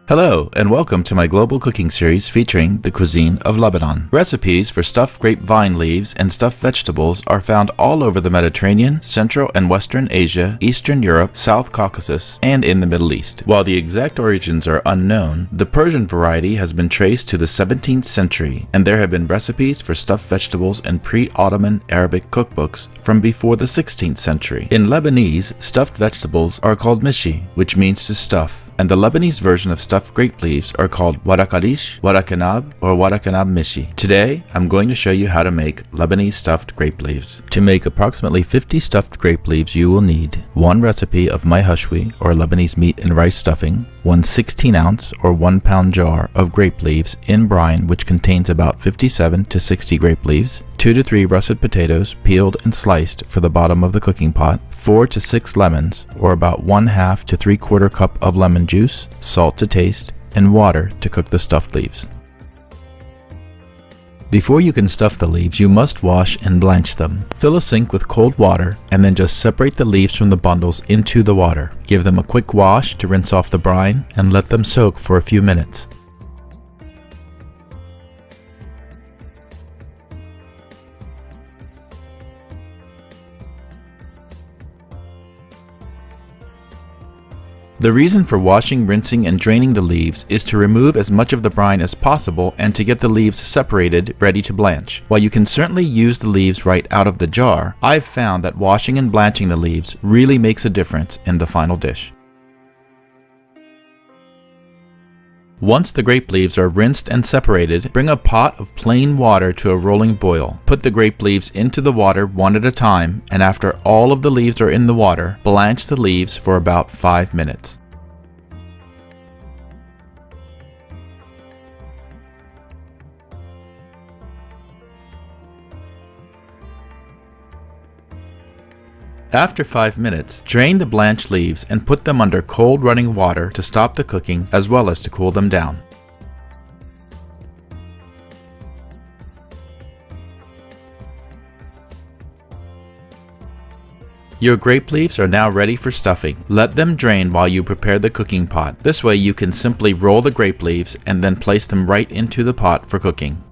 Hello, and welcome to my global cooking series featuring the cuisine of Lebanon. Recipes for stuffed grapevine leaves and stuffed vegetables are found all over the Mediterranean, Central and Western Asia, Eastern Europe, South Caucasus, and in the Middle East. While the exact origins are unknown, the Persian variety has been traced to the 17th century, and there have been recipes for stuffed vegetables in pre-Ottoman Arabic cookbooks from before the 16th century. In Lebanese, stuffed vegetables are called mishi, which means to stuff, and the Lebanese version of stuffed grape leaves are called warakalish, warakanab, or warakanab mishi. Today, I'm going to show you how to make Lebanese stuffed grape leaves. To make approximately 50 stuffed grape leaves, you will need one recipe of my hashwi, or Lebanese meat and rice stuffing, one 16-ounce or 1-pound jar of grape leaves in brine, which contains about 57 to 60 grape leaves, 2 to 3 russet potatoes peeled and sliced for the bottom of the cooking pot, 4 to 6 lemons, or about 1/2 to 3/4 cup of lemon juice, salt to taste, and water to cook the stuffed leaves. Before you can stuff the leaves, you must wash and blanch them. Fill a sink with cold water and then just separate the leaves from the bundles into the water. Give them a quick wash to rinse off the brine and let them soak for a few minutes. The reason for washing, rinsing, and draining the leaves is to remove as much of the brine as possible and to get the leaves separated, ready to blanch. While you can certainly use the leaves right out of the jar, I've found that washing and blanching the leaves really makes a difference in the final dish. Once the grape leaves are rinsed and separated, bring a pot of plain water to a rolling boil. Put the grape leaves into the water one at a time, and after all of the leaves are in the water, blanch the leaves for about 5 minutes. After 5 minutes, drain the blanched leaves and put them under cold running water to stop the cooking as well as to cool them down. Your grape leaves are now ready for stuffing. Let them drain while you prepare the cooking pot. This way you can simply roll the grape leaves and then place them right into the pot for cooking.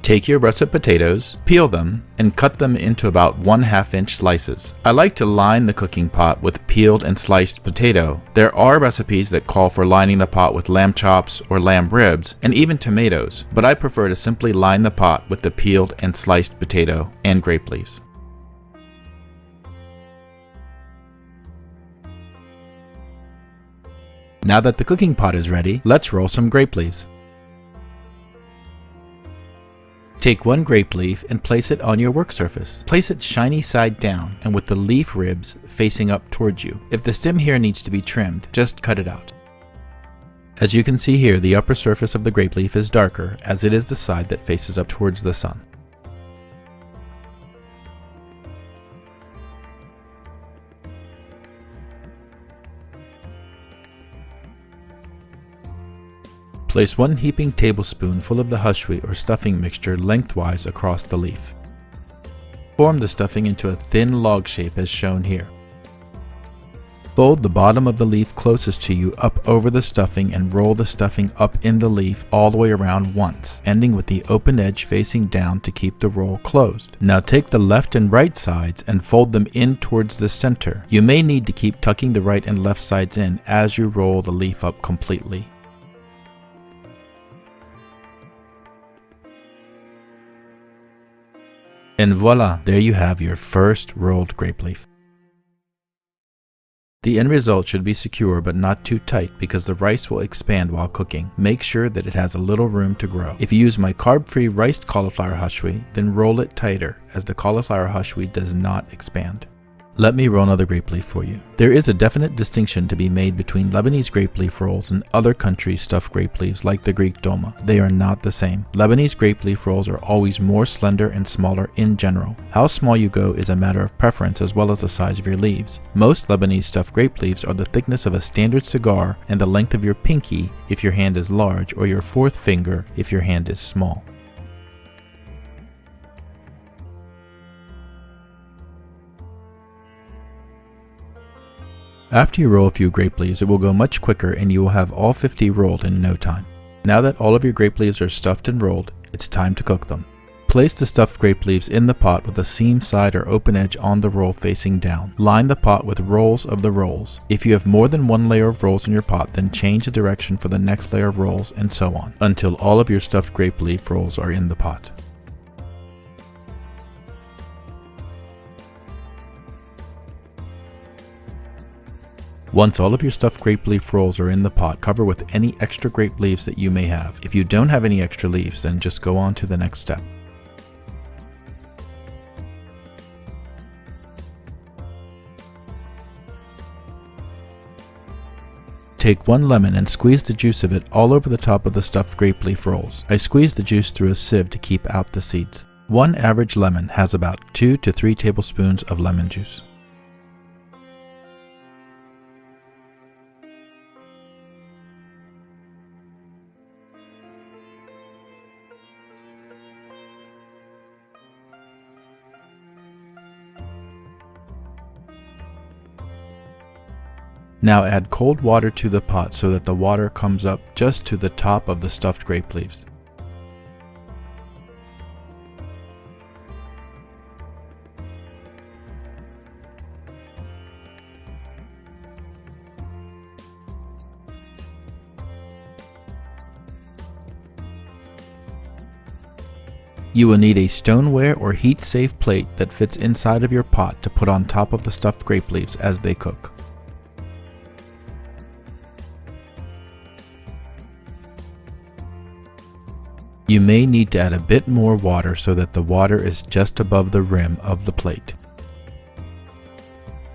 Take your russet potatoes, peel them, and cut them into about 1/2 inch slices. I like to line the cooking pot with peeled and sliced potato. There are recipes that call for lining the pot with lamb chops or lamb ribs, and even tomatoes, but I prefer to simply line the pot with the peeled and sliced potato and grape leaves. Now that the cooking pot is ready, let's roll some grape leaves. Take one grape leaf and place it on your work surface. Place it shiny side down and with the leaf ribs facing up towards you. If the stem here needs to be trimmed, just cut it out. As you can see here, the upper surface of the grape leaf is darker as it is the side that faces up towards the sun. Place 1 heaping tablespoon of the hashwi or stuffing mixture lengthwise across the leaf. Form the stuffing into a thin log shape as shown here. Fold the bottom of the leaf closest to you up over the stuffing and roll the stuffing up in the leaf all the way around once, ending with the open edge facing down to keep the roll closed. Now take the left and right sides and fold them in towards the center. You may need to keep tucking the right and left sides in as you roll the leaf up completely. And voila, there you have your first rolled grape leaf. The end result should be secure but not too tight because the rice will expand while cooking. Make sure that it has a little room to grow. If you use my carb-free riced cauliflower hashwi, then roll it tighter as the cauliflower hashwi does not expand. Let me roll another grape leaf for you. There is a definite distinction to be made between Lebanese grape leaf rolls and other countries' stuffed grape leaves like the Greek doma. They are not the same. Lebanese grape leaf rolls are always more slender and smaller in general. How small you go is a matter of preference as well as the size of your leaves. Most Lebanese stuffed grape leaves are the thickness of a standard cigar and the length of your pinky if your hand is large or your fourth finger if your hand is small. After you roll a few grape leaves, it will go much quicker and you will have all 50 rolled in no time. Now that all of your grape leaves are stuffed and rolled, it's time to cook them. Place the stuffed grape leaves in the pot with a seam side or open edge on the roll facing down. Line the pot with rolls of the rolls. If you have more than one layer of rolls in your pot, then change the direction for the next layer of rolls and so on, until all of your stuffed grape leaf rolls are in the pot. Once all of your stuffed grape leaf rolls are in the pot, cover with any extra grape leaves that you may have. If you don't have any extra leaves, then just go on to the next step. Take one lemon and squeeze the juice of it all over the top of the stuffed grape leaf rolls. I squeeze the juice through a sieve to keep out the seeds. One average lemon has about 2 to 3 tablespoons of lemon juice. Now add cold water to the pot so that the water comes up just to the top of the stuffed grape leaves. You will need a stoneware or heat-safe plate that fits inside of your pot to put on top of the stuffed grape leaves as they cook. You may need to add a bit more water so that the water is just above the rim of the plate.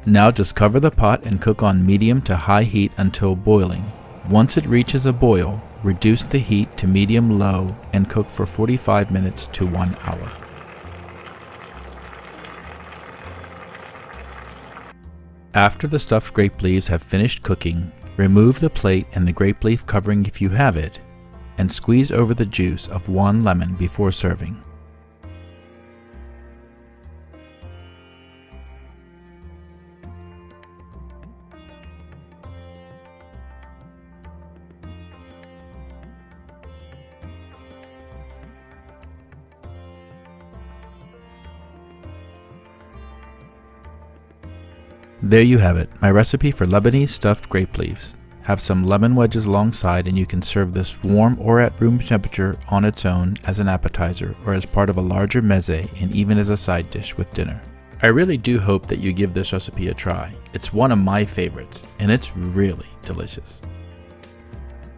Now just cover the pot and cook on medium to high heat until boiling. Once it reaches a boil, reduce the heat to medium-low and cook for 45 minutes to 1 hour. After the stuffed grape leaves have finished cooking, remove the plate and the grape leaf covering if you have it, and squeeze over the juice of one lemon before serving. There you have it, my recipe for Lebanese stuffed grape leaves. Have some lemon wedges alongside and you can serve this warm or at room temperature on its own as an appetizer or as part of a larger meze and even as a side dish with dinner. I really do hope that you give this recipe a try. It's one of my favorites and it's really delicious.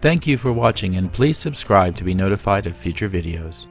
Thank you for watching and please subscribe to be notified of future videos.